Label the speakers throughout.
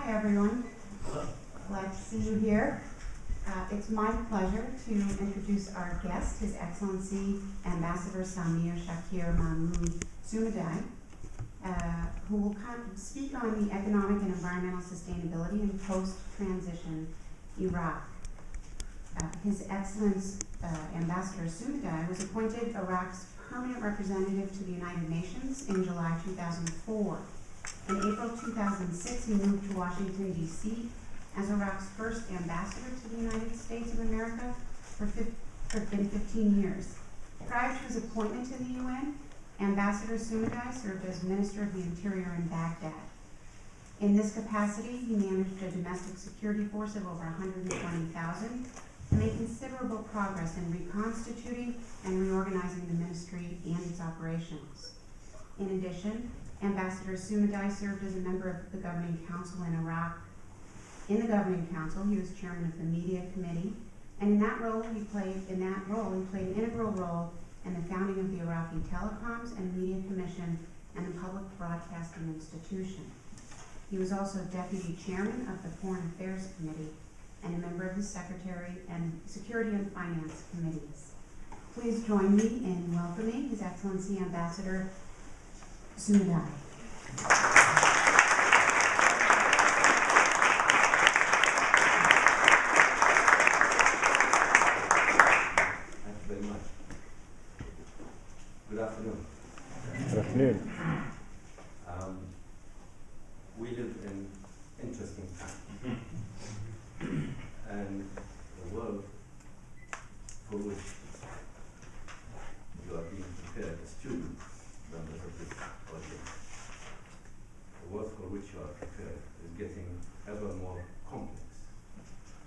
Speaker 1: Hi everyone. Glad to see you here. It's my pleasure to introduce our guest, His Excellency Ambassador Samir Sumaida'ie, who will speak on the economic and environmental sustainability in post-transition Iraq. His Excellency Ambassador Sumaida'ie was appointed Iraq's permanent representative to the United Nations in July 2004. In April 2006, he moved to Washington, D.C. as Iraq's first ambassador to the United States of America for 15 years. Prior to his appointment to the UN, Ambassador Sumaida'ie served as Minister of the Interior in Baghdad. In this capacity, he managed a domestic security force of over 120,000 and made considerable progress in reconstituting and reorganizing the ministry and its operations. In addition, Ambassador Sumaida'ie served as a member of the Governing Council in Iraq. In the Governing Council, he was chairman of the Media Committee, and in that role, he played an integral role in the founding of the Iraqi Telecoms and Media Commission and the Public Broadcasting Institution. He was also deputy chairman of the Foreign Affairs Committee and a member of the Secretary and Security and Finance Committees. Please join me in welcoming His Excellency Ambassador Sumaida'ie.
Speaker 2: Thank you very much. Good afternoon.
Speaker 3: Good afternoon.
Speaker 2: We live in interesting times. And the world for which you are being prepared, the students, members of this audience, the world for which you are prepared is getting ever more complex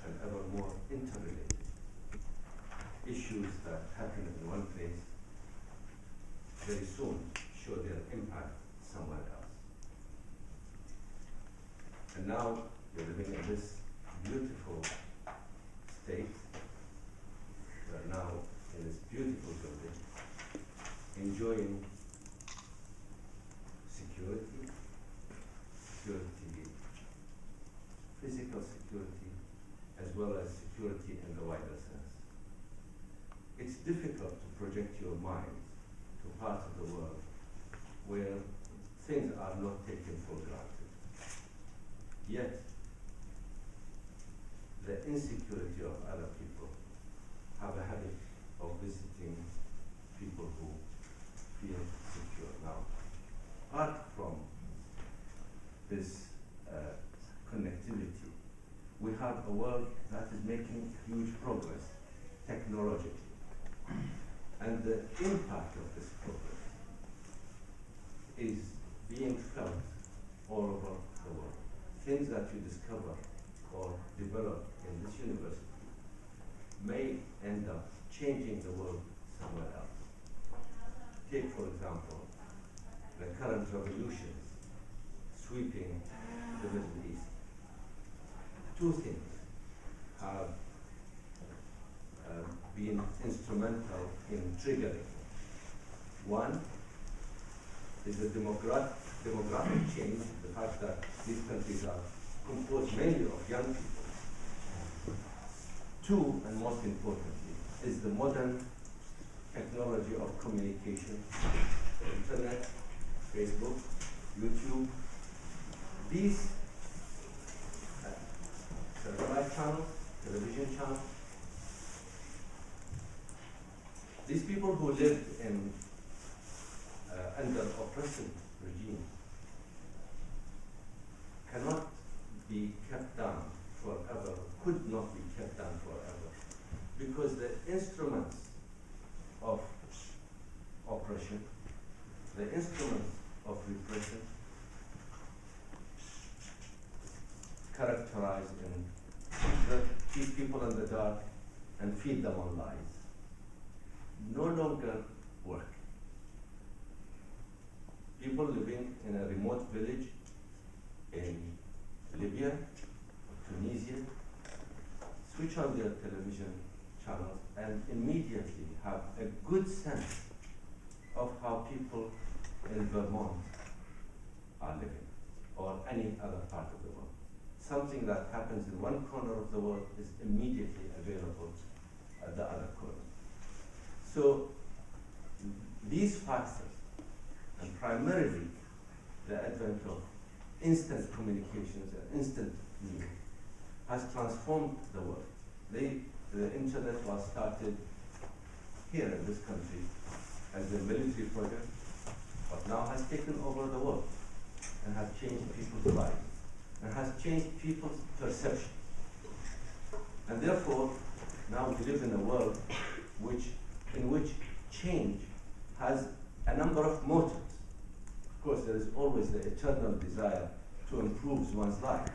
Speaker 2: and ever more interrelated. Issues that happen in one place very soon show their impact somewhere else. And now you're living in this beautiful state. We are now in this beautiful building, enjoying security, physical security, as well as security in the wider sense. It's difficult to project your mind to parts of the world where things are not taken for granted. Yet, the insecurity of other people have a habit of visiting people who feel secure. Now, apart from this connectivity, we have a world that is making huge progress technologically. And the impact of this progress is being felt all over the world. Things that you discover or develop in this university may end up changing the world somewhere else. Take, for example, the current revolutions sweeping the Middle East. Two things have been instrumental in triggering. One is the demographic change, the fact that these countries are composed mainly of young people. Two, and most importantly, is the modern technology of communication, the internet, Facebook, YouTube. These satellite channels, television channels, these people who lived in under oppressive regimes cannot be kept down forever, could not be kept down forever, because the instruments of oppression, the instruments of repression, characterized in keep people in the dark and feed them on lies, no longer work. People living in a remote village in Libya, Tunisia, switch on their television channels and immediately have a good sense of how people in Vermont are living, or any other part of the world. something that happens in one corner of the world is immediately available at the other corner. So these factors, and primarily the advent of instant communications and instant news, has transformed the world. The internet was started here in this country as a military project, but now has taken over the world and has changed people's lives and has changed people's perception. And therefore, now we live in a world in which change has a number of motives. Of course, there is always the eternal desire to improve one's life.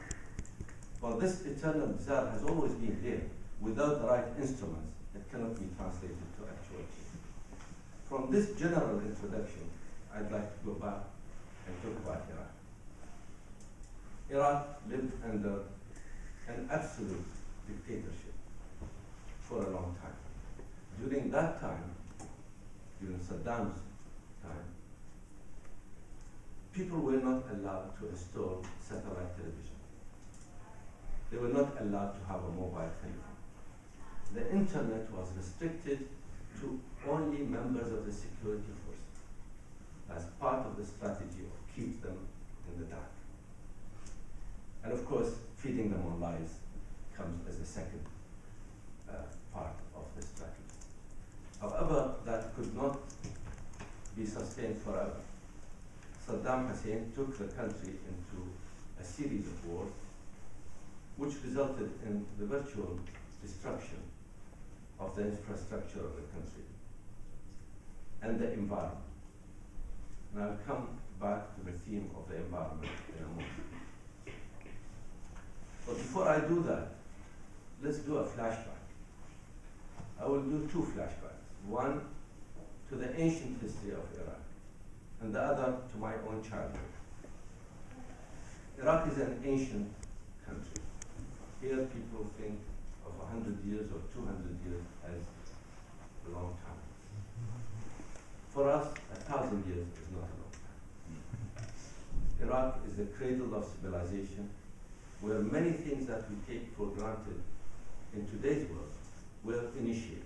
Speaker 2: But this eternal desire has always been there. Without the right instruments, it cannot be translated to actual change. From this general introduction, I'd like to go back and talk about Iraq. Iraq lived under an absolute dictatorship for a long time. During that time, during Saddam's time, people were not allowed to install satellite television. They were not allowed to have a mobile telephone. The internet was restricted to only members of the security forces as part of the strategy of keep them in the dark. And of course, feeding them on lies comes as a second part of the strategy. However, that could not be sustained forever. Saddam Hussein took the country into a series of wars, which resulted in the virtual destruction of the infrastructure of the country and the environment. And I'll come back to the theme of the environment in a moment. But before I do that, let's do a flashback. I will do two flashbacks. One to the ancient history of Iraq, and the other to my own childhood. Iraq is an ancient country. Here people think of 100 years or 200 years as a long time. For us, 1,000 years is not a long time. Iraq is the cradle of civilization, where many things that we take for granted in today's world were initiated.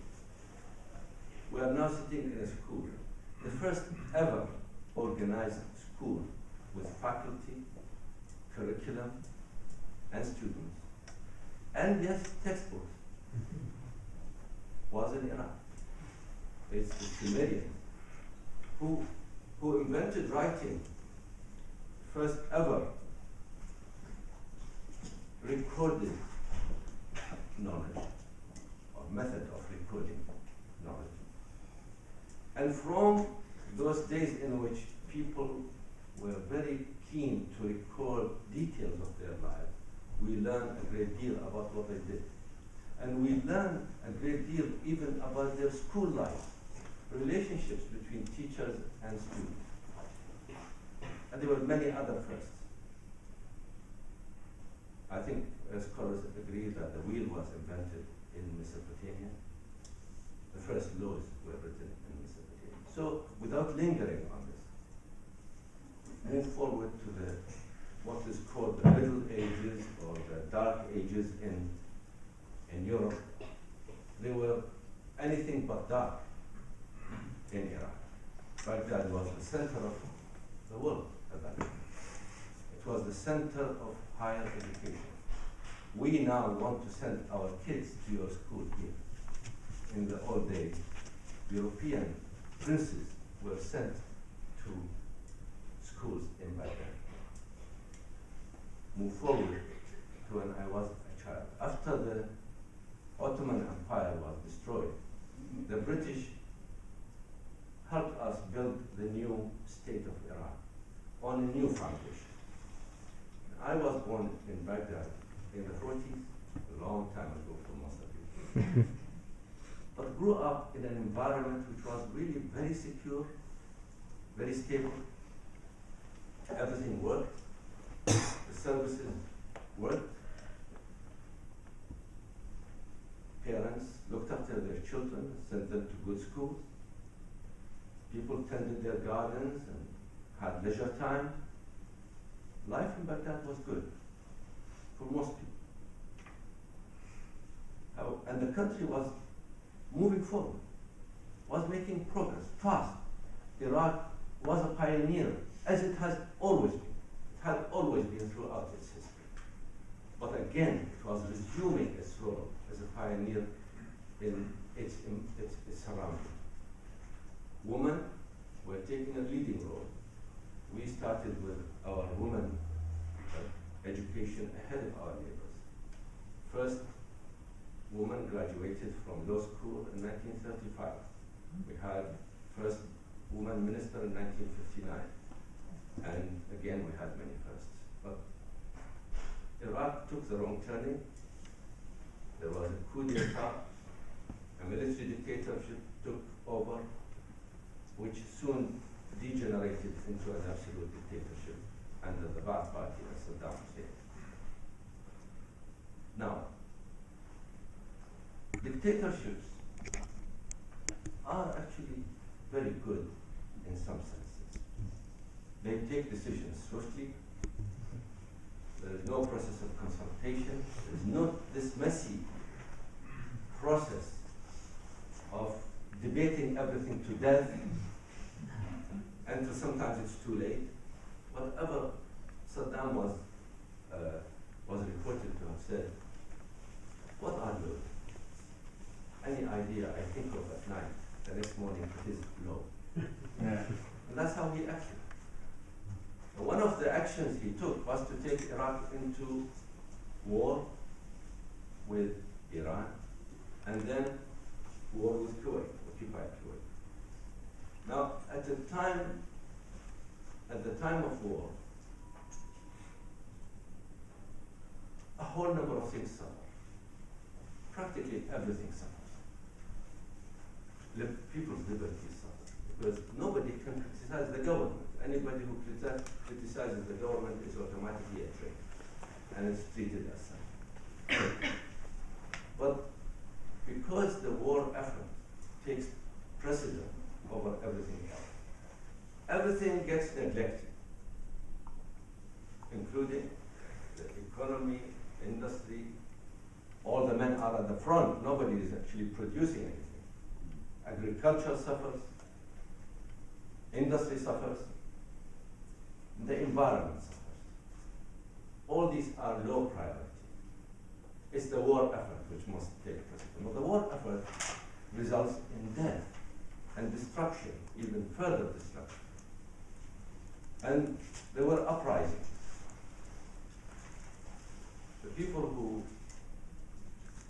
Speaker 2: We are now sitting in a school, the first ever organized school with faculty, curriculum, and students, and yes, textbooks, was in Iraq. It's the Sumerians who invented writing, first ever recorded knowledge, or method of recording knowledge. And from those days in which people were very keen to record details of their lives, we learn a great deal about what they did. And we learn a great deal even about their school life, relationships between teachers and students. And there were many other firsts. I think scholars agree that the wheel was invented in Mesopotamia. The first laws were written in Mesopotamia. So without lingering on this, move forward to what is called the Middle Ages or the Dark Ages in Europe. They were anything but dark in Iraq. Baghdad was the center of the world at that time. It was the center of higher education. We now want to send our kids to your school here. In the old days, European princes were sent to schools in Baghdad. Move forward to when I was a child. After the Ottoman Empire was destroyed, the British helped us build the new state of Iraq on a new foundation. I was born in Baghdad in the 40s, a long time ago for most of you, but grew up in an environment which was really very secure, very stable. Everything worked. The services worked. Parents looked after their children, sent them to good schools. People tended their gardens and had leisure time. Life in Baghdad was good. for most people. And the country was moving forward, was making progress fast. Iraq was a pioneer, as it has always been. It had always been throughout its history. But again, it was resuming its role as a pioneer in its surroundings. Women were taking a leading role. We started with our women education ahead of our neighbors. First woman graduated from law school in 1935. We had first woman minister in 1959. And again, we had many firsts. But Iraq took the wrong turning. There was a coup d'etat. A military dictatorship took over, which soon degenerated into an absolute dictatorship under the Ba'ath Party and Saddam Hussein. Now, dictatorships are actually very good in some senses. They take decisions swiftly. There is no process of consultation. There is not this messy process of debating everything to death, until sometimes it's too late. Whatever Saddam was reported to have said, what are those? Any idea I think of at night, the next morning it is low.
Speaker 3: Yeah.
Speaker 2: And that's how he acted. And one of the actions he took was to take Iraq into war with Iran, and then war with Kuwait, occupied Kuwait. Now, at the time of war, a whole number of things suffer. Practically everything suffers. People's liberties suffer, because nobody can criticize the government. Anybody who criticizes the government is automatically a traitor, and it's treated as such. But because the war effort takes precedent over everything else, everything gets neglected, including the economy, industry. All the men are at the front. Nobody is actually producing anything. Agriculture suffers, industry suffers, the environment suffers. All these are low priority. It's the war effort which must take precedent. But the war effort results in death and destruction, even further destruction. And there were uprisings. The people who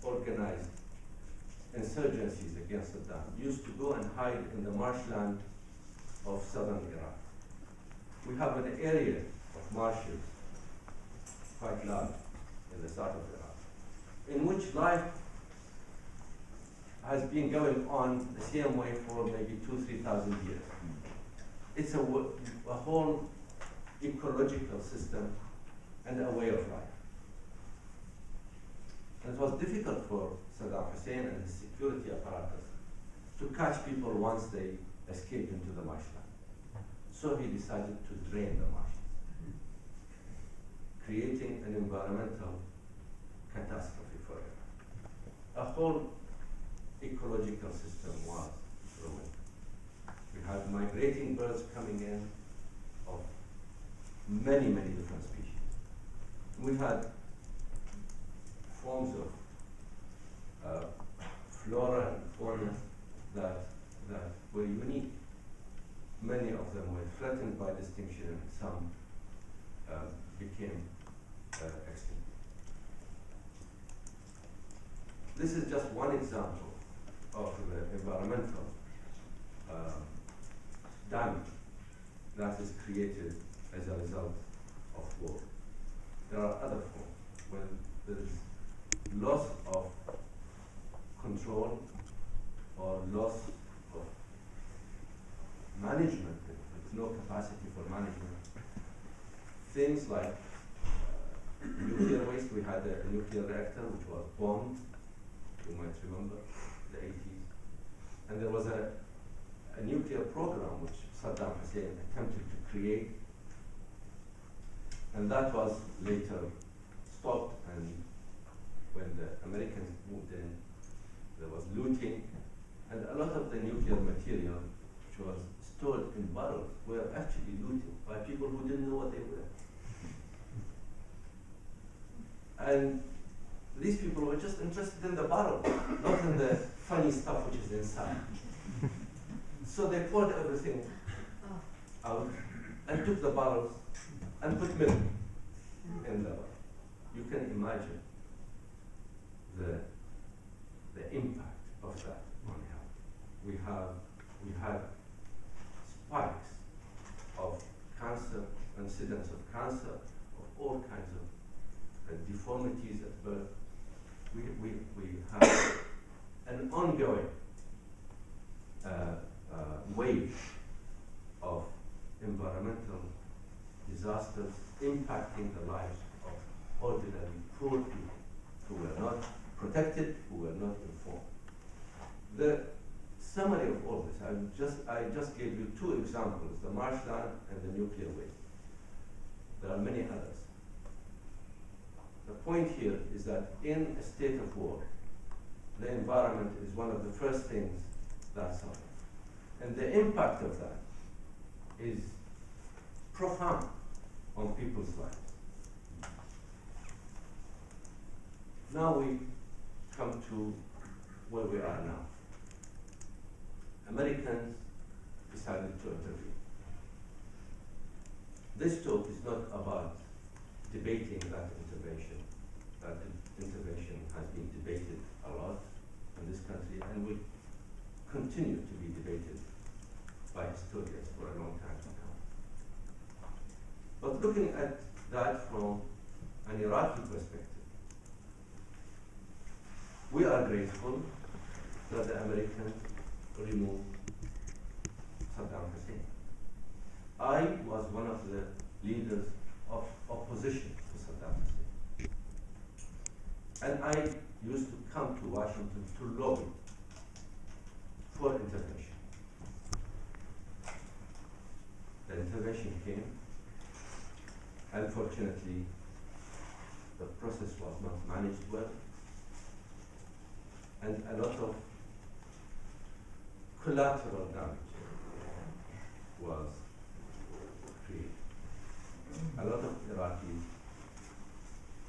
Speaker 2: organized insurgencies against Saddam used to go and hide in the marshland of southern Iraq. We have an area of marshes quite large in the south of Iraq, in which life has been going on the same way for maybe 2,000–3,000 years. It's a whole ecological system and a way of life. And it was difficult for Saddam Hussein and his security apparatus to catch people once they escaped into the marshland. So he decided to drain the marshes, creating an environmental catastrophe for it. A whole ecological system was ruined. We had migrating birds coming in of many, many different species. We had forms of flora and fauna that were unique. Many of them were threatened by extinction, and some became extinct. This is just one example of the environmental damage that is created as a result of war. There are other forms when there is loss of control or loss of management, with no capacity for management. Things like nuclear waste. We had a nuclear reactor which was bombed, you might remember, the 80s. And there was a nuclear program which Saddam Hussein attempted to create, and that was later stopped, and when the Americans moved in, there was looting, and a lot of the nuclear material which was stored in barrels were actually looted by people who didn't know what they were. And these people were just interested in the barrel, not in the funny stuff which is inside. So they poured everything out and took the barrels and put milk in the barrel. You can imagine the impact of that on health. We had spikes of cancer, incidence of cancer, of all kinds of deformities at birth. We have an ongoing wave of environmental disasters impacting the lives of ordinary poor people who were not protected, who were not informed. The summary of all this, I just gave you two examples, the marshland and the nuclear waste. There are many others. The point here is that in a state of war, the environment is one of the first things that suffers. And the impact of that is profound on people's lives. Now we come to where we are now. Americans decided to intervene. This talk is not about debating that intervention. That intervention has been debated a lot in this country and will continue to be debated by historians for a long time to come. But looking at that from an Iraqi perspective, we are grateful that the Americans removed Saddam Hussein. I was one of the leaders of opposition to Saddam Hussein. And I used to come to Washington to lobby for intervention. The intervention came. Unfortunately, the process was not managed well, and a lot of collateral damage was created. A lot of Iraqis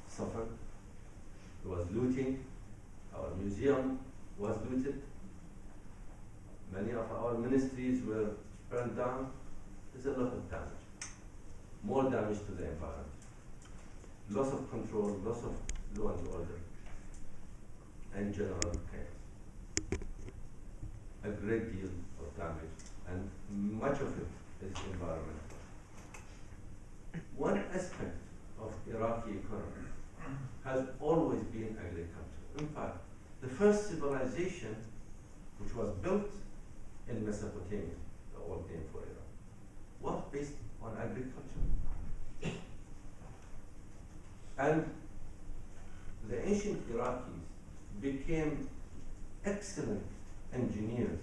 Speaker 2: suffered. There was looting. Our museum was looted. Many of our ministries were burned down. There's a lot of damage. More damage to the environment. Loss of control, loss of law and order, and general chaos. A great deal of damage, and much of it is environmental. One aspect of Iraqi economy has always been agriculture. In fact, the first civilization which was built in Mesopotamia, the old name for Iraq, was based on agriculture. And the ancient Iraqis became excellent engineers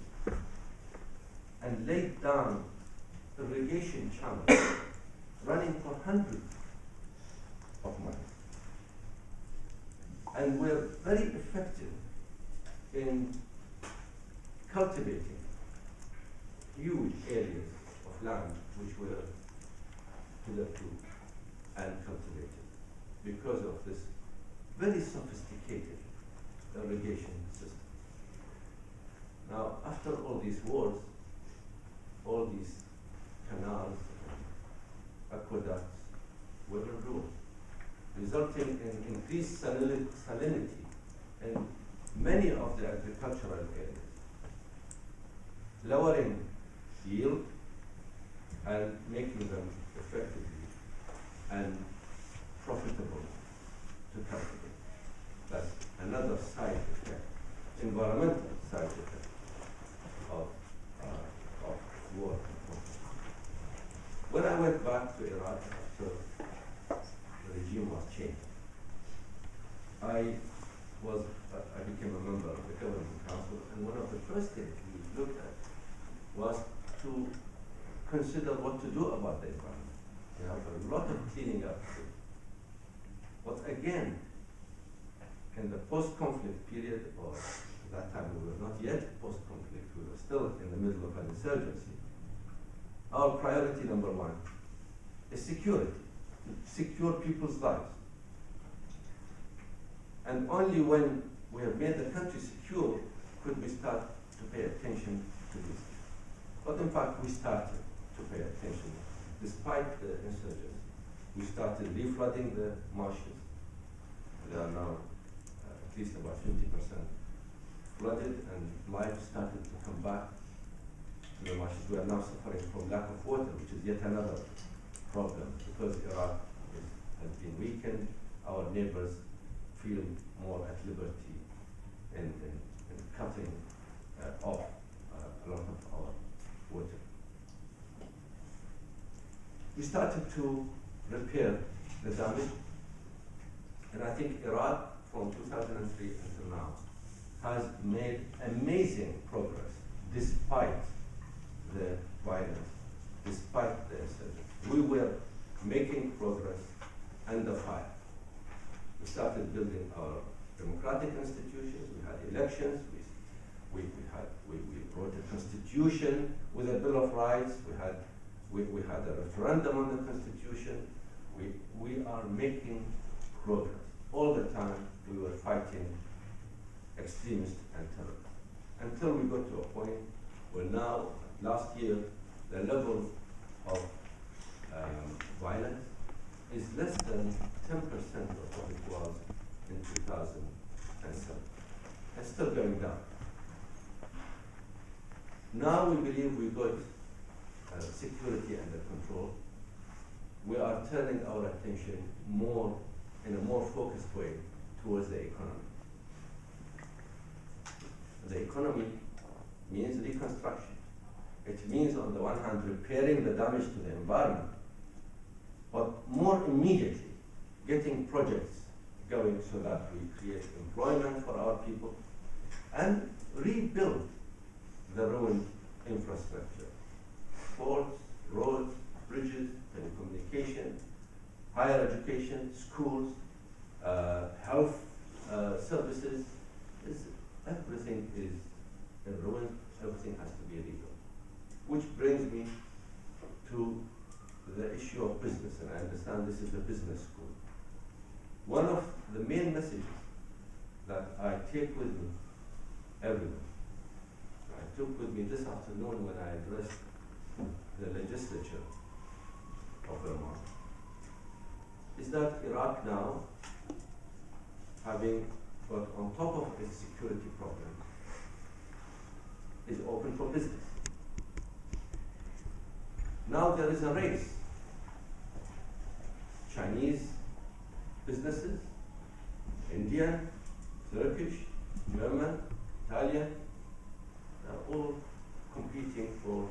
Speaker 2: and laid down irrigation channels running for hundreds of miles, and were very effective in cultivating huge areas of land which were hitherto uncultivated because of this very sophisticated irrigation system. Now, after all these wars, all these canals, aqueducts were in ruin, resulting in increased salinity in many of the agricultural areas, lowering yield and making them effectively and profitable to cultivate. That's another side effect, environmental side effect of war. When I went back to Iraq after the regime was changed, I became a member of the Vermont Council, and one of the first things we looked at was to consider what to do about the environment. We have a lot of cleaning up to do. But again, in the post-conflict period, or at that time we were not yet post-conflict, we were still in the middle of an insurgency, our priority number one is security, to secure people's lives. And only when we have made the country secure could we start to pay attention to this. But in fact, we started to pay attention. Despite the insurgency, we started reflooding the marshes. They are now at least about 50% flooded, and life started to come back to the marshes. We are now suffering from lack of water, which is yet another problem, because Iraq has been weakened. Our neighbors feel more at liberty in cutting off a lot of our water. We started to repair the damage, and I think Iraq from 2003 until now has made amazing progress despite the violence, despite the insurgency. We were making progress under fire. We started building our democratic institutions, we had elections, we wrote a constitution with a Bill of Rights, we had a referendum on the constitution. We are making progress. All the time we were fighting extremists and terrorists. Until we got to a point where now, last year, the level of violence is less than 10% of what it was in 2007. It's still going down. Now we believe we got security under control. We are turning our attention in a more focused way towards the economy. The economy means reconstruction. It means, on the one hand, repairing the damage to the environment, but more immediately, getting projects going so that we create employment for our people and rebuild the ruined infrastructure. Ports, roads, bridges, telecommunication, higher education, schools, health services. Everything is in ruins, everything has to be rebuilt. Which brings me to the issue of business, and I understand this is a business school. One of the main messages that I take with me everywhere, I took with me this afternoon when I addressed the legislature of Vermont, is that Iraq now, having got on top of its security problem, is open for business. Now there is a race. Chinese businesses, Indian, Turkish, German, Italian, are all competing for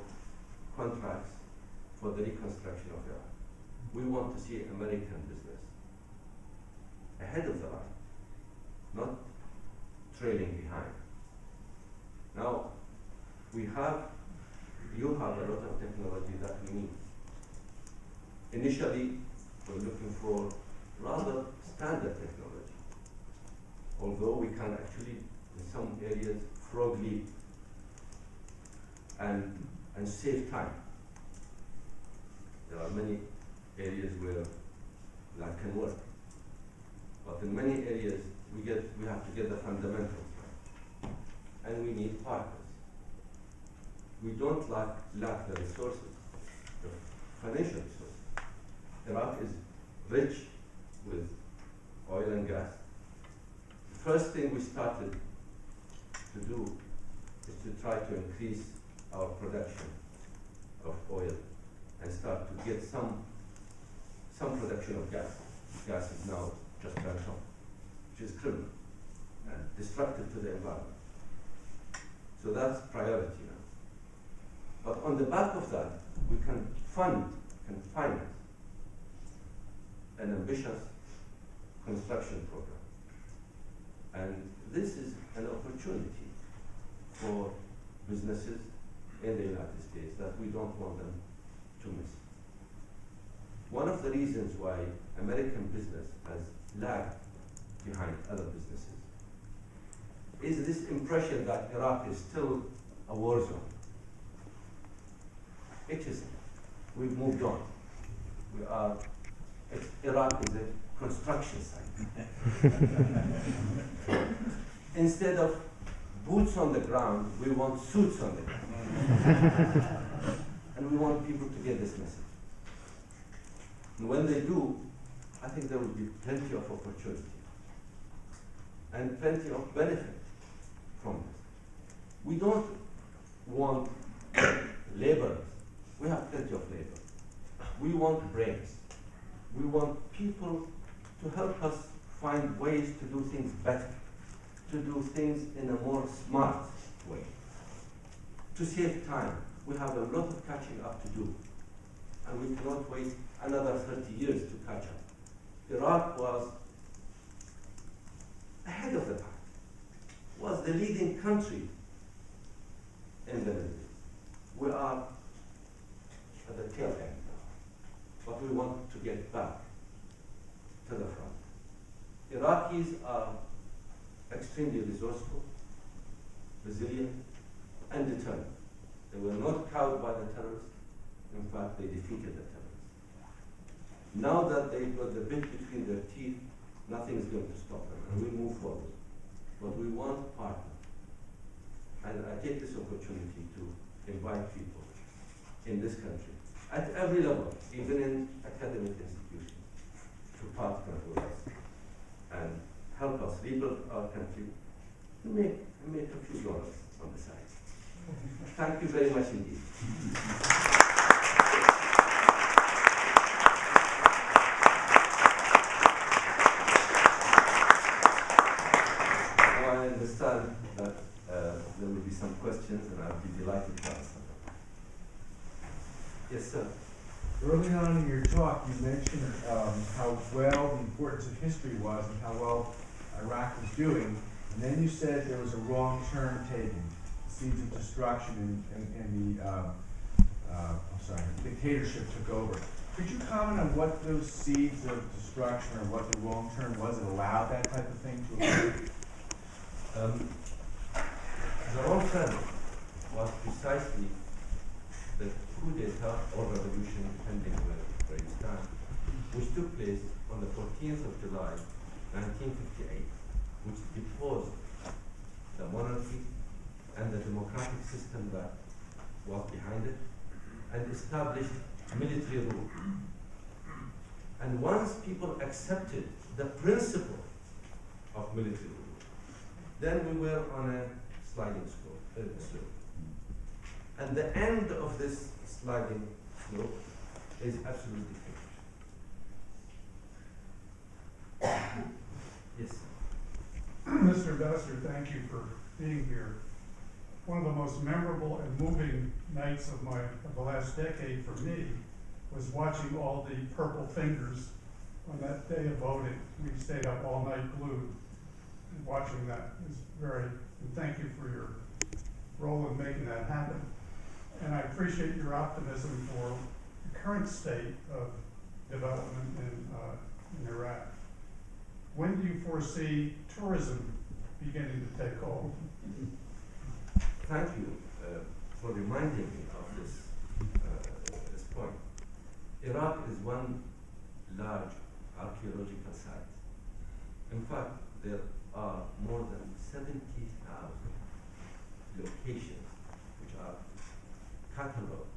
Speaker 2: contracts for the reconstruction of Iraq. We want to see American business ahead of the line, not trailing behind. Now, you have a lot of technology that we need. Initially, we're looking for rather standard technology, although we can actually, in some areas, frog leap and save time. There are many areas where that can work, but in many areas we have to get the fundamentals right, and we need partners. We don't lack the resources, the financial resources. Iraq is rich with oil and gas. The first thing we started to do is to try to increase our production of oil and start to get some production of gas. Gas is now just burnt off, which is criminal and destructive to the environment. So that's priority now. But on the back of that, we can finance an ambitious construction program. And this is an opportunity for businesses in the United States that we don't want them to miss. one of the reasons why American business has lagged behind other businesses is this impression that Iraq is still a war zone. It isn't. We've moved on. Iraq is a construction site. Instead of boots on the ground, we want suits on the ground. And we want people to get this message. And when they do, I think there will be plenty of opportunity and plenty of benefit from this. We don't want laborers. We have plenty of labor. We want brains. We want people to help us find ways to do things better, to do things in a more smart way, to save time. We have a lot of catching up to do, and we cannot wait another 30 years to catch up. Iraq was ahead of the pack, was the leading country in the Middle East. We are at the tail end now, but we want to get back to the front. Iraqis are extremely resourceful, resilient, and determined. They were not cowed by the terrorists. In fact, they defeated the terrorists. Now that they've got the bit between their teeth, nothing is going to stop them, and we move forward. But we want partners. And I take this opportunity to invite people in this country, at every level, even in academic institutions, to partner with us and help us rebuild our country and make a few dollars on the side. Thank you very much indeed. Now I understand that there will be some questions, and I'll be delighted to answer them. Yes, sir.
Speaker 3: Early on in your talk, you mentioned how well the importance of history was and how well Iraq was doing, and then you said there was a wrong turn taken, seeds of destruction, and the dictatorship took over. Could you comment on what those seeds of destruction or what the wrong turn was that allowed that type of thing to occur?
Speaker 2: The wrong turn was precisely the coup d'etat or revolution, depending where you stand, which took place on the 14th of July, 1958, which deposed the monarchy and the democratic system that was behind it, and established military rule. And once people accepted the principle of military rule, then we were on a sliding slope. And the end of this sliding slope is absolutely finished. Yes.
Speaker 4: Mr. Ambassador, thank you for being here. One of the most memorable and moving nights of the last decade for me was watching all the purple fingers on that day of voting. We stayed up all night glued, and watching that is and thank you for your role in making that happen. And I appreciate your optimism for the current state of development in Iraq. When do you foresee tourism beginning to take hold?
Speaker 2: Thank you for reminding me of this point. Iraq is one large archaeological site. In fact, there are more than 70,000 locations which are catalogued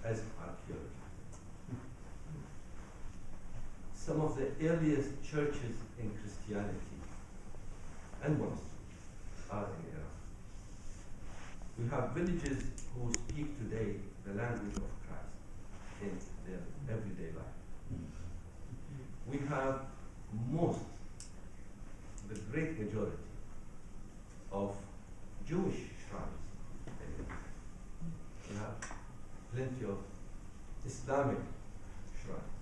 Speaker 2: as archaeology. Some of the earliest churches in Christianity and monasteries are in Iraq. We have villages who speak today the language of Christ in their everyday life. We have the great majority of Jewish shrines in Iraq. We have plenty of Islamic shrines.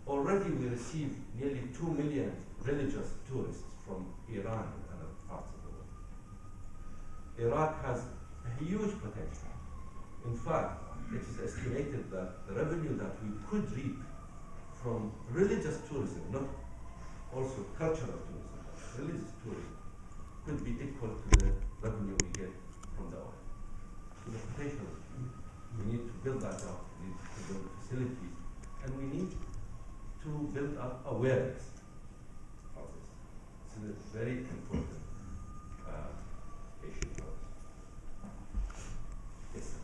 Speaker 2: Already we receive nearly 2 million religious tourists from Iran and other parts of the world. Iraq has a huge potential. In fact, it is estimated that the revenue that we could reap from religious tourism, not also cultural tourism, but religious tourism, could be equal to the revenue we get from the oil. So the potential is huge. We need to build that up, we need to build facilities, and we need to build up awareness of this. This is a very important issue for us. Yes, sir.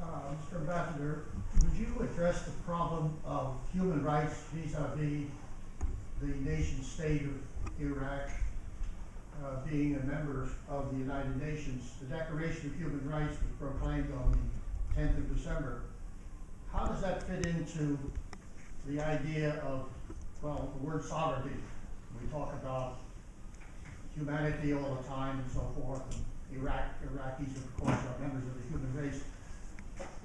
Speaker 5: Mr. Ambassador, would you address the problem of human rights vis-a-vis the nation state of Iraq being a member of the United Nations? The Declaration of Human Rights was proclaimed on the 10th of December. How does that fit into the idea of, well, the word sovereignty? We talk about humanity all the time and so forth, and Iraqis, of course, are members of the human race.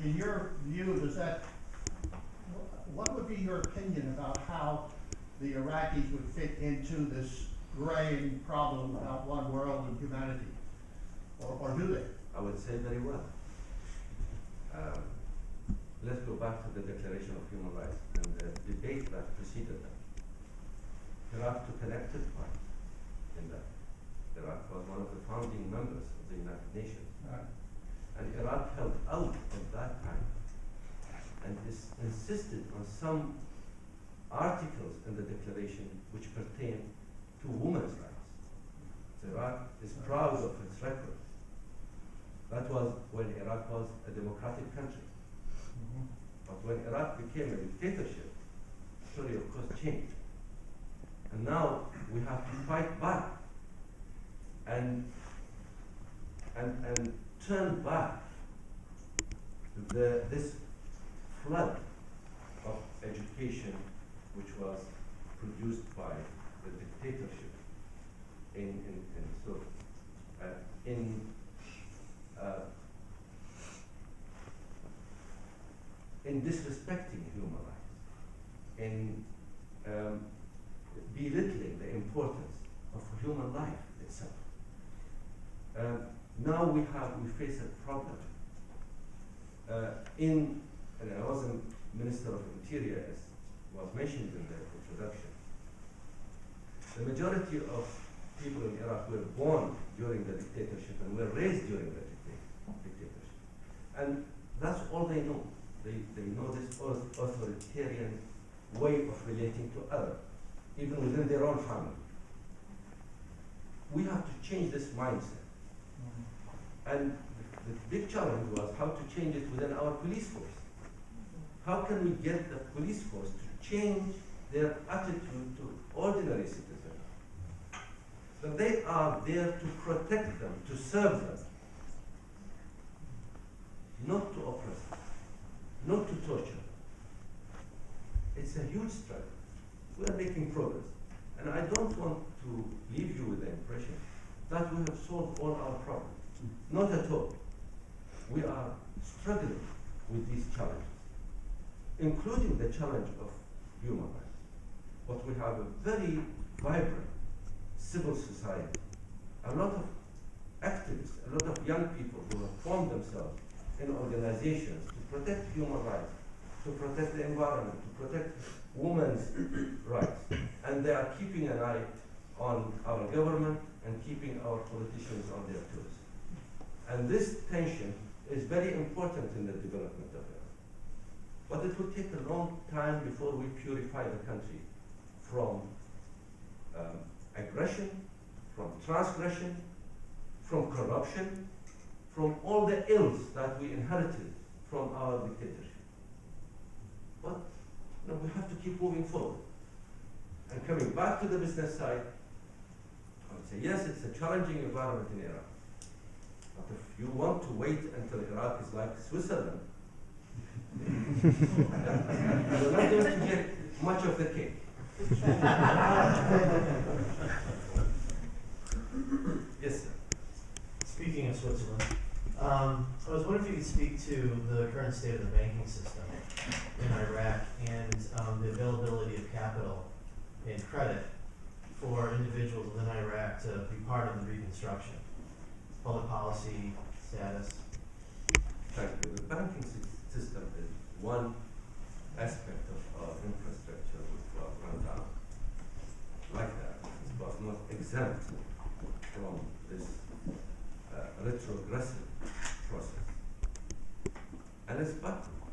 Speaker 5: In your view, what would be your opinion about how the Iraqis would fit into this graying problem about one world and humanity? Or do they?
Speaker 2: I would say very well. Let's go back to the Declaration of Human Rights and the debate that preceded that. Iraq took an active part in that. Iraq was one of the founding members of the United Nations.
Speaker 5: Right.
Speaker 2: And Iraq held out at that time and insisted on some articles in the Declaration which pertain to women's rights. So Iraq is proud of its record. That was when Iraq was a democratic country.
Speaker 5: Mm-hmm.
Speaker 2: But when Iraq became a dictatorship, the story of course changed. And now we have to fight back and turn back this flood of education which was produced by the dictatorship in disrespecting human rights, in belittling the importance of human life itself. Now we face a problem. And I was a Minister of Interior, as was mentioned in the introduction. The majority of people in Iraq were born during the dictatorship and were raised during the dictatorship. And that's all they know. They know this authoritarian way of relating to others, even within their own family. We have to change this mindset. And the big challenge was how to change it within our police force. How can we get the police force to change their attitude to ordinary citizens? That they are there to protect them, to serve them, not to oppress them, not to torture them. It's a huge struggle. We are making progress. And I don't want to leave you with the impression that we have solved all our problems. Not at all. We are struggling with these challenges, including the challenge of human rights. But we have a very vibrant civil society, a lot of activists, a lot of young people who have formed themselves in organizations to protect human rights, to protect the environment, to protect women's rights. And they are keeping an eye on our government and keeping our politicians on their toes. And this tension is very important in the development of Iraq. But it will take a long time before we purify the country from aggression, from transgression, from corruption, from all the ills that we inherited from our dictatorship. But we have to keep moving forward. And coming back to the business side, I would say, yes, it's a challenging environment in Iraq. But if you want to wait until Iraq is like Switzerland, you're not going to get much of the cake. Yes, sir.
Speaker 6: Speaking of Switzerland, I was wondering if you could speak to the current state of the banking system in Iraq and the availability of capital and credit for individuals within Iraq to be part of the reconstruction, public policy status.
Speaker 2: Thank you. The banking And it's backward,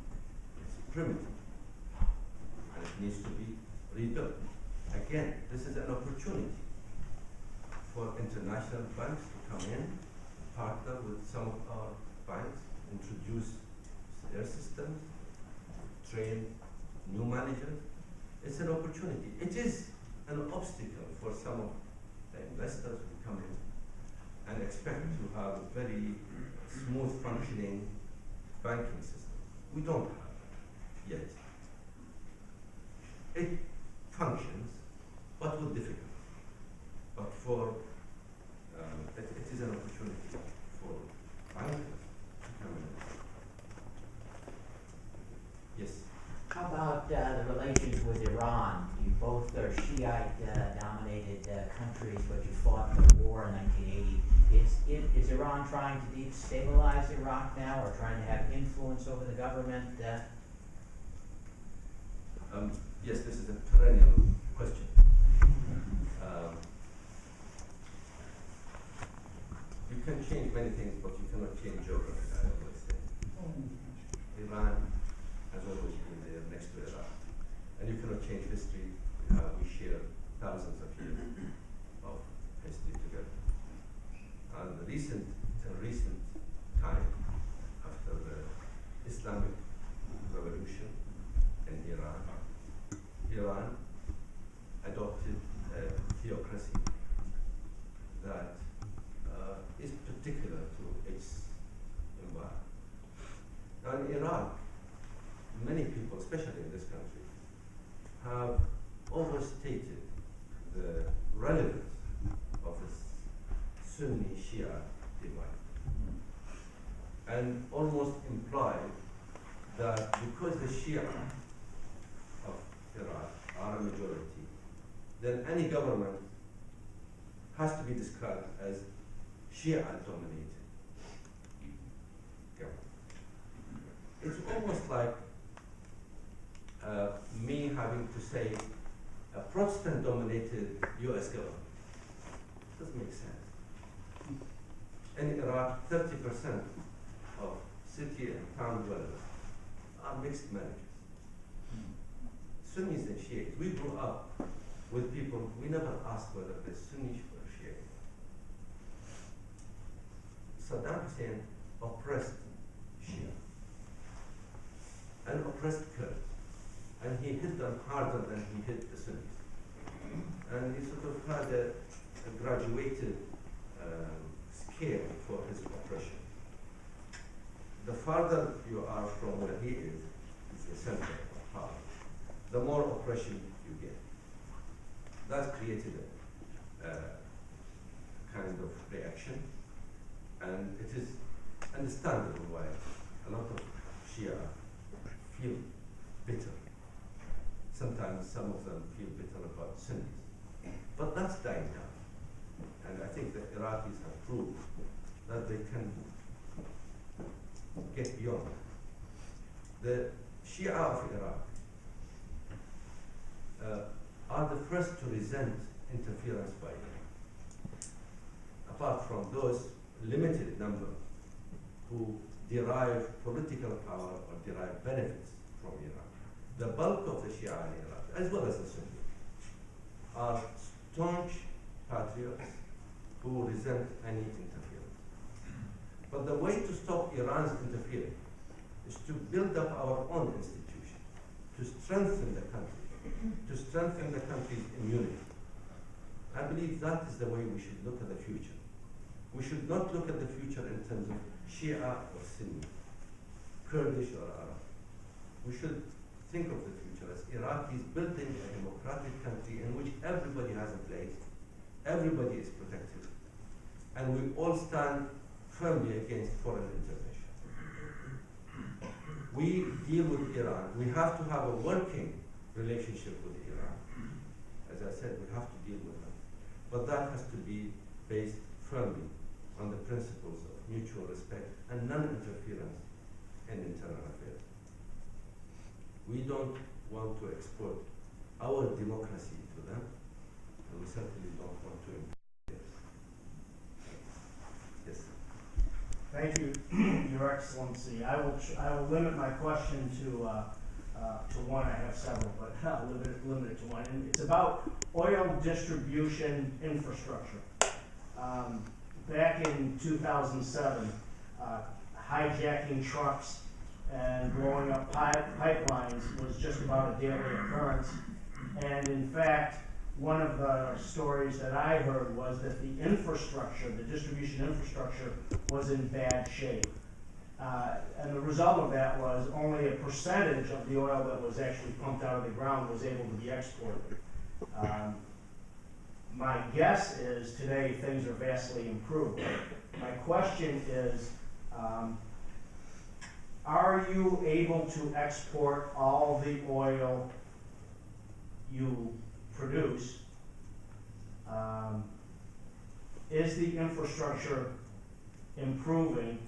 Speaker 2: it's primitive, and it needs to be rebuilt. Again, this is an opportunity for international banks to come in, partner with some of our banks, introduce their systems, train new managers. It's an opportunity. It is an obstacle for some of the investors who come in and expect to have a very smooth functioning banking system. We don't have that yet. It functions, but with difficulty. But for it is an opportunity for bankers to come in. Yes.
Speaker 7: How about the relations with Iran? You both are Shiite-dominated countries, but you fought the war in 1980. Is Iran trying to destabilize Iraq now, or trying to have influence over the government?
Speaker 2: Yes, this is a perennial question. You can change many things, but you cannot change geography, I always say. Iran has always been there next to Iraq. And you cannot change history. We share thousands of years of history together. And in recent time, after the Islamic Revolution in Iran adopted a theocracy that is particular to its environment. Now in Iraq, many people, especially in this country, have overstated the relevance of this Sunni-Shia divide and almost implied that because the Shia of Iraq are a majority, then any government has to be described as Shia-dominated government. It's almost like me having to say a Protestant-dominated U.S. government. Doesn't make sense. In Iraq, 30% of city and town dwellers are mixed marriages. Sunnis and Shiites. We grew up with people, we never asked whether they're Sunni or Shiite. Saddam Hussein oppressed Shia and oppressed Kurds. And he hit them harder than he hit the Sunnis. And he sort of had a graduated scale for his oppression. The farther you are from where he is the center of power, the more oppression you get. That created a kind of reaction, and it is understandable why a lot of Shia feel bitter. Sometimes some of them feel bitter about Sunnis. But that's dying down. And I think the Iraqis have proved that they can get beyond that. The Shia of Iraq are the first to resent interference by Iran, apart from those limited number who derive political power or derive benefits from Iran. The bulk of the Shia in Iraq, as well as the Sunni, are staunch patriots who resent any interference. But the way to stop Iran's interference is to build up our own institutions, to strengthen the country, to strengthen the country's immunity. I believe that is the way we should look at the future. We should not look at the future in terms of Shia or Sunni, Kurdish or Arab. We should think of the future as Iraqis building a democratic country in which everybody has a place, everybody is protected, and we all stand firmly against foreign intervention. We deal with Iran. We have to have a working relationship with Iran. As I said, we have to deal with them. But that has to be based firmly on the principles of mutual respect and non-interference in internal affairs. We don't want to export our democracy to them, and we certainly don't want to impose theirs. Yes.
Speaker 8: Thank you, Your Excellency. I will limit my question to one. I have several, but I'll limit it to one. And it's about oil distribution infrastructure. Back in 2007, hijacking trucks and blowing up pipelines was just about a daily occurrence. And in fact, one of the stories that I heard was that the infrastructure, the distribution infrastructure, was in bad shape. And the result of that was only a percentage of the oil that was actually pumped out of the ground was able to be exported. My guess is today things are vastly improved. My question is, are you able to export all the oil you produce? Is the infrastructure improving?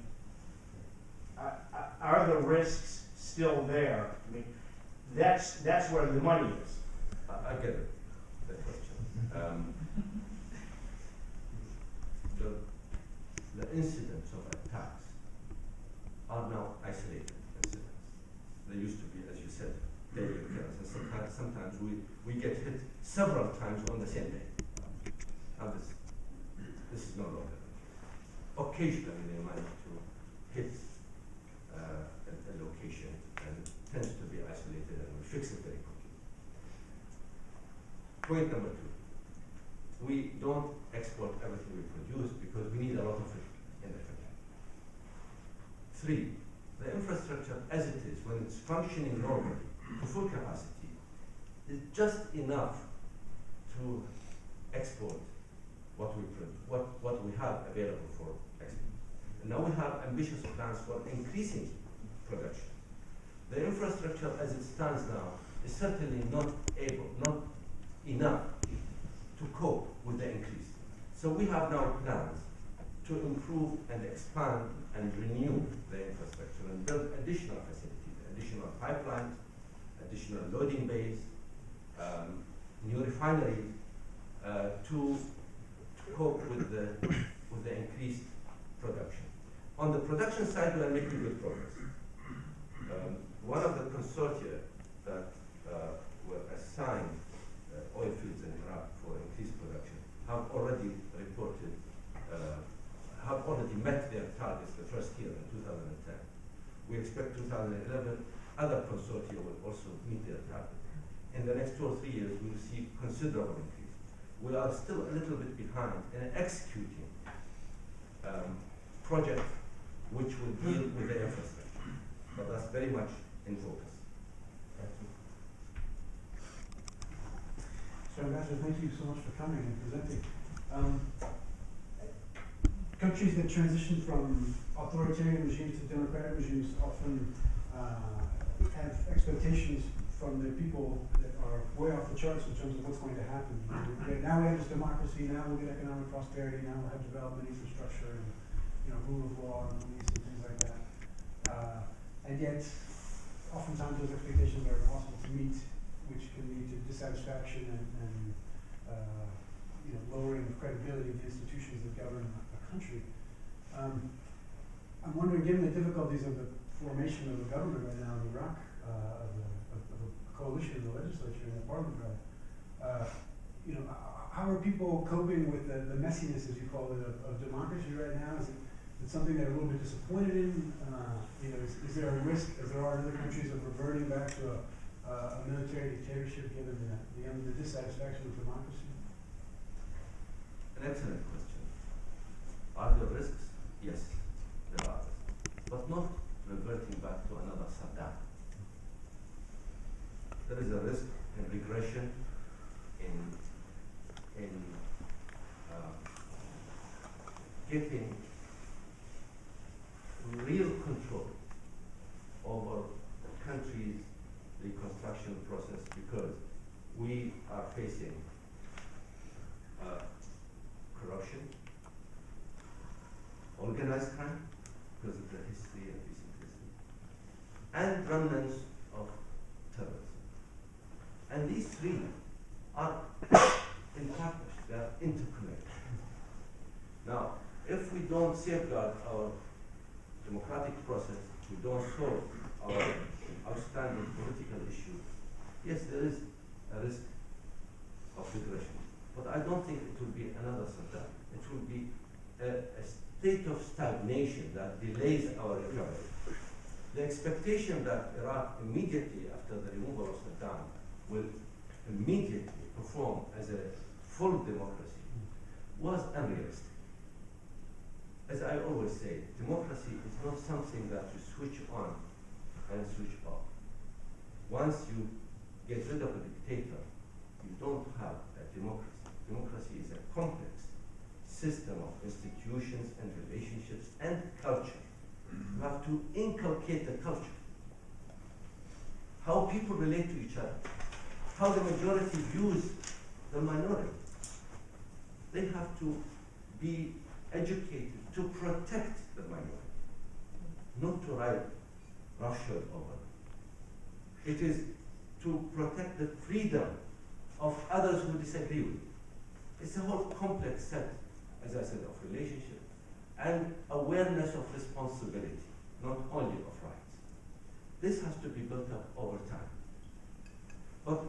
Speaker 8: Are the risks still there? I mean, that's where the money is.
Speaker 2: I get it, that question. The incidents of attacks are now isolated incidents. They used to be, as you said, daily occurrences. Sometimes we get hit several times on the same day. And this is no longer the case. Occasionally they manage to hit a location and it tends to be isolated and we fix it very quickly. Point number 2. We don't export everything we produce because we need a lot of it in the country. 3. The infrastructure as it is, when it's functioning normally to full capacity, is just enough to export what we produce, what we have available for export. And now we have ambitious plans for increasing production. The infrastructure as it stands now is certainly not enough to cope with the increase. So we have now plans to improve and expand and renew the infrastructure and build additional facilities, additional pipelines, additional loading bays, new refineries to cope with the increased production. On the production side, we are making good progress. One of the consortia that were assigned oil fields in Iraq for increased production have already reported, have already met their targets the first year in 2010. We expect 2011, other consortia will also meet their target. In the next 2 or 3 years, we will see considerable increase. We are still a little bit behind in executing projects which will deal with the infrastructure, but that's very much in focus.
Speaker 6: Thank you.
Speaker 9: So, Ambassador, thank you so much for coming and presenting. Countries that transition from authoritarian regimes to democratic regimes often have expectations from their people that are way off the charts in terms of what's going to happen. Now we have this democracy, now we'll get economic prosperity, now we'll have development, infrastructure, and rule of law and police and things like that. And yet, oftentimes those expectations are impossible to meet, which can lead to dissatisfaction and lowering of credibility of the institutions that govern a country. I'm wondering, given the difficulties of the formation of a government right now in Iraq, of a coalition in the legislature and the parliament, how are people coping with the messiness, as you call it, of democracy right now? Is it something they're a little bit disappointed in? Is there a risk, as there are in other countries, of reverting back to a military dictatorship given the dissatisfaction with democracy?
Speaker 2: An excellent question. Are there risks? Yes, there are risks, but not reverting back to another Saddam. There is a risk in regression, in getting real control over the country's reconstruction process, because we are facing corruption, organized crime, because of the history and recent history, and remnants of terrorism. And these three are in partnership, they are interconnected. Now, if we don't safeguard our process, we don't solve our outstanding political issues, yes, there is a risk of regression. But I don't think it will be another Saddam. It will be a state of stagnation that delays our recovery. The expectation that Iraq immediately after the removal of Saddam will immediately perform as a full democracy was unrealistic. As I always say, democracy is not something that you switch on and switch off. Once you get rid of a dictator, you don't have a democracy. Democracy is a complex system of institutions and relationships and culture. You have to inculcate the culture. How people relate to each other. How the majority views the minority. They have to be educated to protect the minority, not to ride roughshod over them. It is to protect the freedom of others who disagree with you. It's a whole complex set, as I said, of relationships and awareness of responsibility, not only of rights. This has to be built up over time. But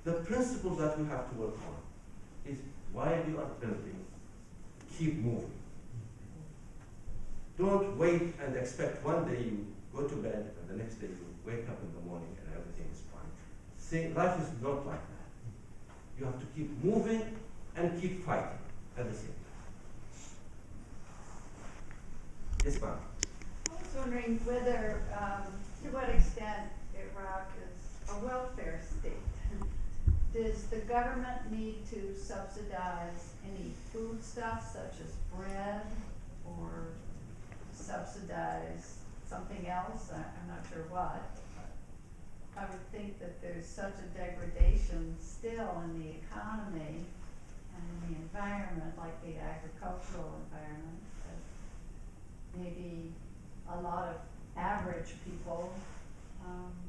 Speaker 2: the principle that we have to work on is while you are building, keep moving. Don't wait and expect one day you go to bed and the next day you wake up in the morning and everything is fine. Life is not like that. You have to keep moving and keep fighting at the same time. Yes, ma'am.
Speaker 10: I was wondering whether, to what extent Iraq is a welfare state. Does the government need to subsidize any foodstuffs such as bread or subsidize something else? I'm not sure what. I would think that there's such a degradation still in the economy and in the environment, like the agricultural environment, that maybe a lot of average people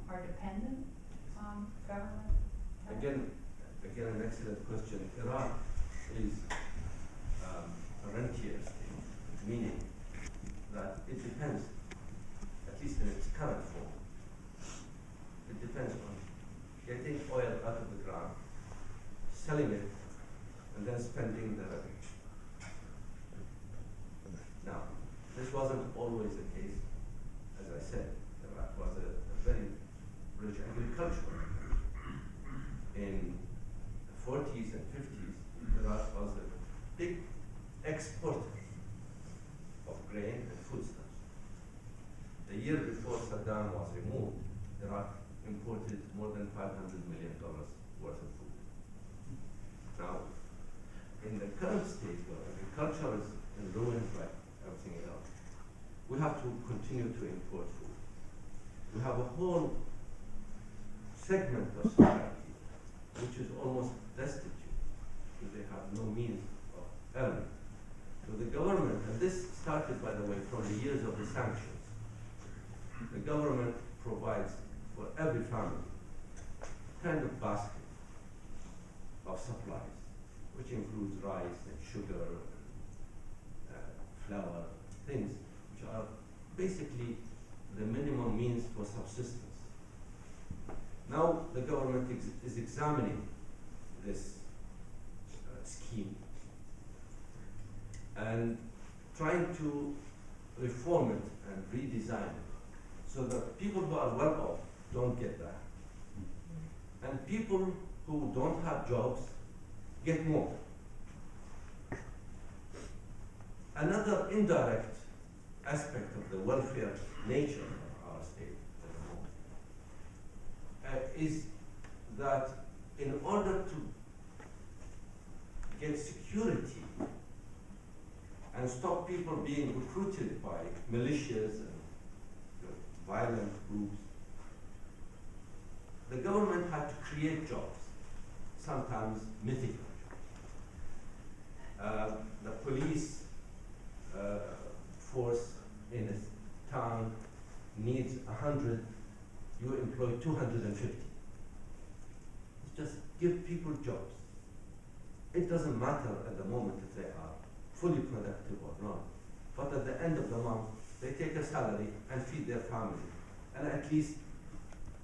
Speaker 10: are dependent on government.
Speaker 2: Again, an excellent question. Iraq is a rentier state, meaning that it depends, at least in its current form, it depends on getting oil out of the ground, selling it, and then spending the revenue. Now, this wasn't always the case. As I said, Iraq was a very rich agricultural. In the 40s and 50s, Iraq was a big exporter of grain and foodstuffs. The year before Saddam was removed, Iraq imported more than $500 million worth of food. Now, in the current state where agriculture is in ruins like everything else, we have to continue to import food. We have a whole segment of society which is almost destitute, because they have no means of earning. So the government, and this started, by the way, from the years of the sanctions, the government provides for every family kind of basket of supplies, which includes rice and sugar, flour, things which are basically the minimum means for subsistence. Now the government is examining this scheme and trying to reform it and redesign it so that people who are well off don't get that. And people who don't have jobs get more. Another indirect aspect of the welfare nature of our state is that in order to get security and stop people being recruited by militias and violent groups, the government had to create jobs, sometimes mythical jobs. The police force in a town needs 100, you employ 250. Just give people jobs. It doesn't matter at the moment if they are fully productive or not, but at the end of the month, they take a salary and feed their family, and at least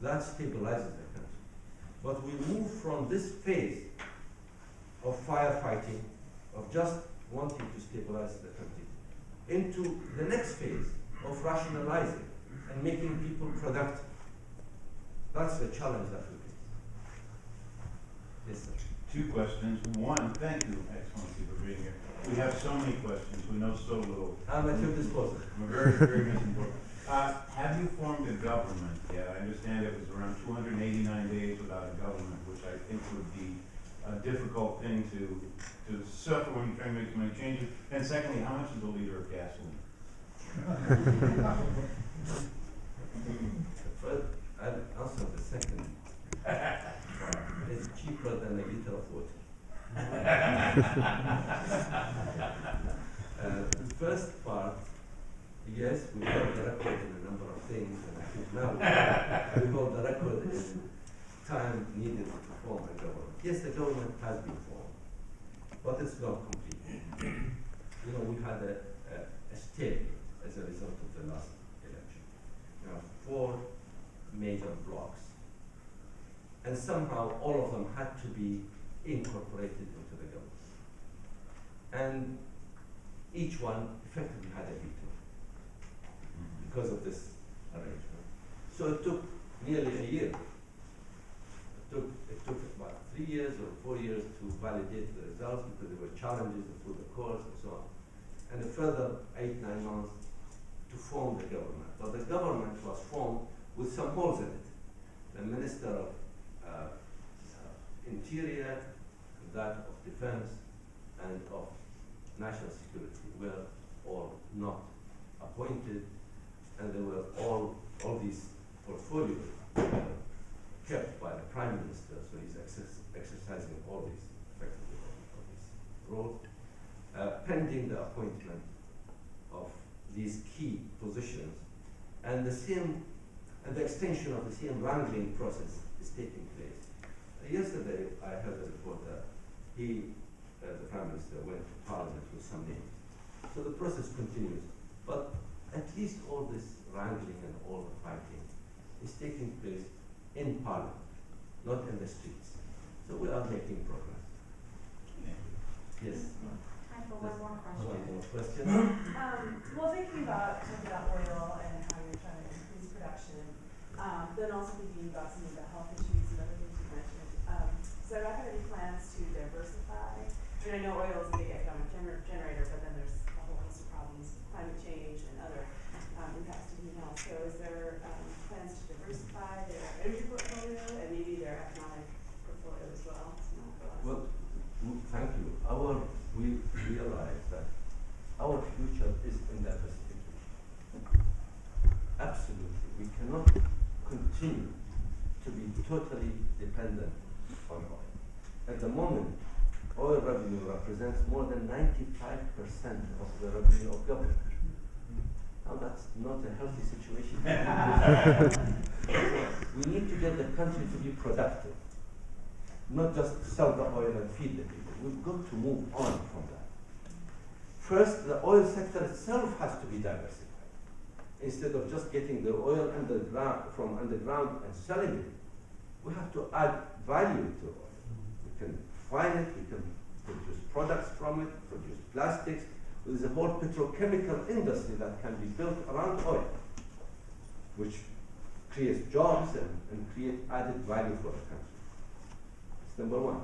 Speaker 2: that stabilizes the country. But we move from this phase of firefighting, of just wanting to stabilize the country, into the next phase of rationalizing and making people productive. That's the challenge that we face. Yes, sir.
Speaker 11: Two questions. One, thank you, Excellency, for being here. We have so many questions. We know so little.
Speaker 2: I'm at your disposal.
Speaker 11: We're very, very misinformed. Have you formed a government yet? I understand it was around 289 days without a government, which I think would be a difficult thing to suffer when you try to make so many changes. And secondly, how much is a liter of gasoline?
Speaker 2: First, I'll answer the second. It's cheaper than a liter of water. The first part, yes, we hold the record in a number of things, and I think now we hold the record in time needed to form a government. Yes, the government has been formed, but it's not complete. You know, we had a stalemate as a result of the last election. You know, 4 major blocks, and somehow all of them had to be incorporated into the government. And each one effectively had a veto because of this arrangement. So it took nearly a year. It took about 3 years or 4 years to validate the results because there were challenges through the courts and so on. And a further 8-9 months to form the government. But the government was formed with some holes in it. The Minister of Interior, that of Defense, and of National Security were all not appointed, and there were all these portfolios kept by the Prime Minister, so he's exercising all these, effectively, all these roles, pending the appointment of these key positions, and the extension of the same wrangling process is taking place. Yesterday, I heard a report that the Prime Minister went to Parliament with some names. So the process continues, but at least all this wrangling and all the fighting is taking place in Parliament, not in the streets. So we are making progress. Yes.
Speaker 12: Time for one more question.
Speaker 2: One more question.
Speaker 12: Well, thinking about oil and how you're trying to increase production, then also thinking about some of the health issues and other things you mentioned. So do I have any plans to diversify? I mean, I know oil is a big economic generator, but then there's a whole host of problems, climate change and other impacts to human health. So is there plans to diversify their energy portfolio and maybe their economic portfolio as well?
Speaker 2: Well, thank you. We realize that our future is in diversification. Absolutely. We cannot continue to be totally dependent on oil. At the moment, oil revenue represents more than 95% of the revenue of government. Now that's not a healthy situation. We need to get the country to be productive, not just sell the oil and feed the people. We've got to move on from that. First, the oil sector itself has to be diversified. Instead of just getting the oil from underground and selling it, we have to add value to oil. We can refine it, we can produce products from it, produce plastics. There's a whole petrochemical industry that can be built around oil, which creates jobs and create added value for the country. That's number one.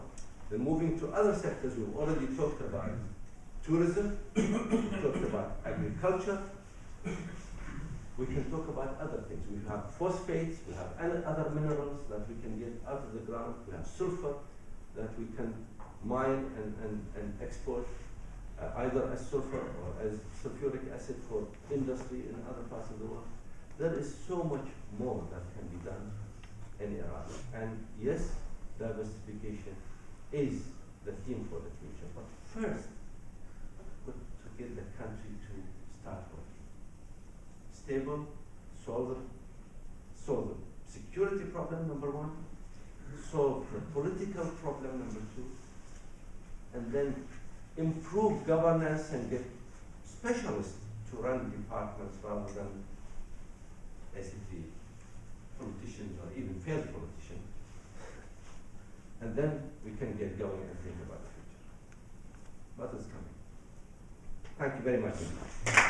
Speaker 2: Then moving to other sectors, we've already talked about tourism, we talked about agriculture. We can talk about other things. We have phosphates, we have other minerals that we can get out of the ground. We have sulfur that we can mine and export, either as sulfur or as sulfuric acid for industry in other parts of the world. There is so much more that can be done in Iraq. And yes, diversification is the theme for the future. But first, we've got to get the country to start working. Stable, solve the security problem, number one, solve the political problem, number two, and then improve governance and get specialists to run departments rather than basically politicians or even failed politicians. And then we can get going and think about the future. What is coming? Thank you very much.